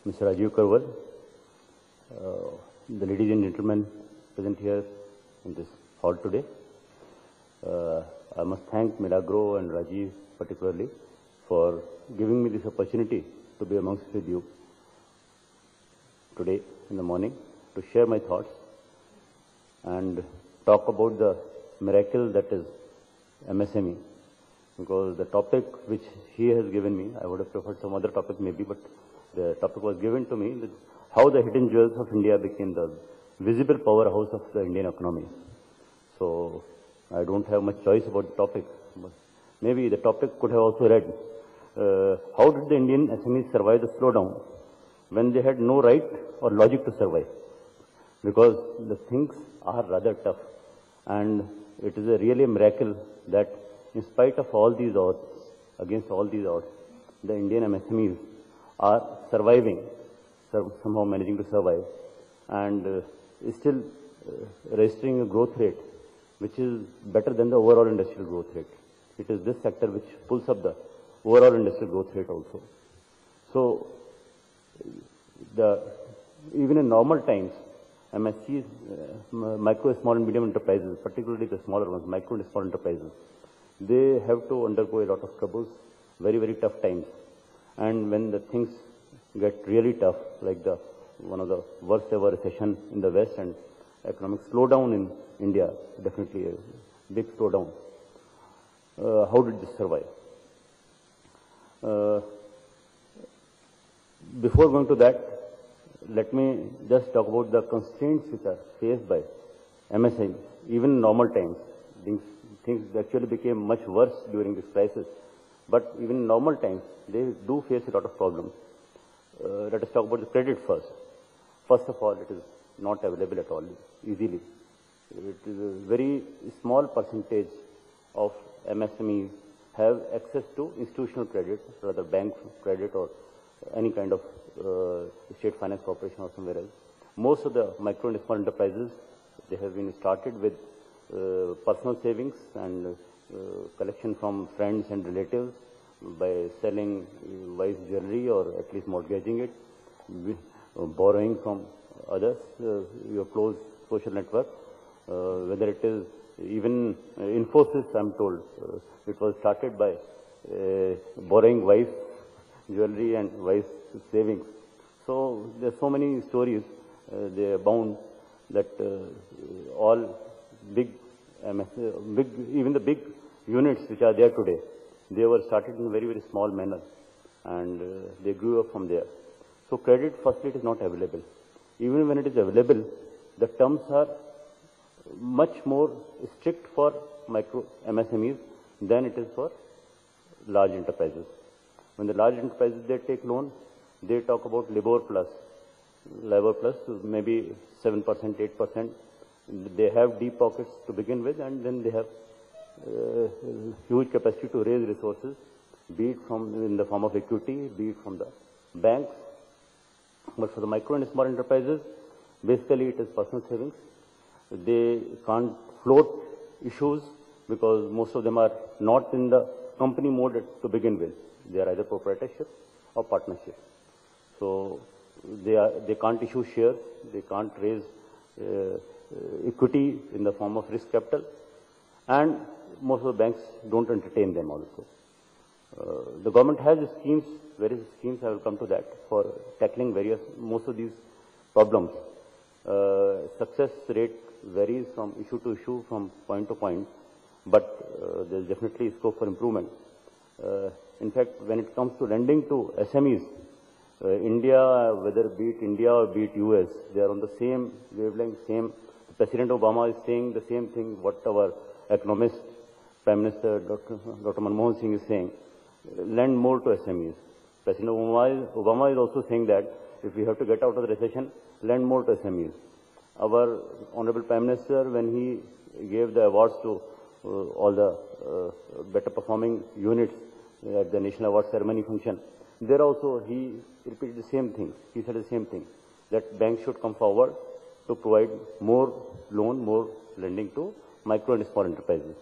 Mr. Rajiv Karwal, the ladies and gentlemen present here in this hall today. I must thank Milagro and Rajiv particularly for giving me this opportunity to be amongst with you today in the morning to share my thoughts and talk about the miracle that is MSME. Because the topic which he has given me, I would have preferred some other topic maybe, but the topic was given to me, that how the hidden jewels of India became the visible powerhouse of the Indian economy. So I don't have much choice about the topic. But maybe the topic could have also read, how did the Indian SMEs survive the slowdown when they had no right or logic to survive? Because the things are rather tough, and it is a really a miracle that in spite of all these odds, against all these odds, the Indian MSMEs are surviving, somehow managing to survive, and still registering a growth rate which is better than the overall industrial growth rate. It is this sector which pulls up the overall industrial growth rate also. So, even in normal times, MSCs, micro, small and medium enterprises, particularly the smaller ones, micro and small enterprises, they have to undergo a lot of troubles, very, very tough times. And when the things get really tough, like one of the worst ever recession in the West and economic slowdown in India, definitely a big slowdown, how did this survive? Before going to that, let me just talk about the constraints which are faced by MSME. Even in normal times, things actually became much worse during this crisis. But even in normal times, they do face a lot of problems. Let us talk about the credit first. First of all, it is not available at all easily. It is a very small percentage of MSMEs have access to institutional credit, rather bank credit or any kind of state finance corporation or somewhere else. Most of the micro and small enterprises, they have been started with personal savings and collection from friends and relatives by selling wise jewelry or at least mortgaging it, borrowing from others, your close social network, whether it is even Infosys, I'm told, it was started by borrowing wife jewelry and wife savings. So there are so many stories, they abound, that all big, even the big units which are there today, they were started in a very, very small manner, and they grew up from there. So credit, firstly, it is not available. Even when it is available, the terms are much more strict for micro MSMEs than it is for large enterprises. When the large enterprises, they take loan, they talk about LIBOR plus, maybe 7%, 8%. They have deep pockets to begin with, and then they have huge capacity to raise resources, be it in the form of equity, be it from the banks. But for the micro and small enterprises, basically it is personal savings. They can't float issues because most of them are not in the company mode to begin with. They are either proprietorship or partnership. So they can't issue shares, they can't raise equity in the form of risk capital, and most of the banks don't entertain them also. The government has schemes, various schemes, I will come to that, for tackling most of these problems. Success rate varies from issue to issue, from point to point, but there is definitely scope for improvement. In fact, when it comes to lending to SMEs, India, whether be it India or be it US, they are on the same wavelength, same. President Obama is saying the same thing what our economist, Prime Minister Dr. Manmohan Singh is saying. Lend more to SMEs. President Obama is also saying that if we have to get out of the recession, lend more to SMEs. Our Honorable Prime Minister, when he gave the awards to all the better performing units at the National Award Ceremony function, there also he repeated the same thing. He said the same thing, that banks should come forward to provide more loan, more lending to micro and small enterprises.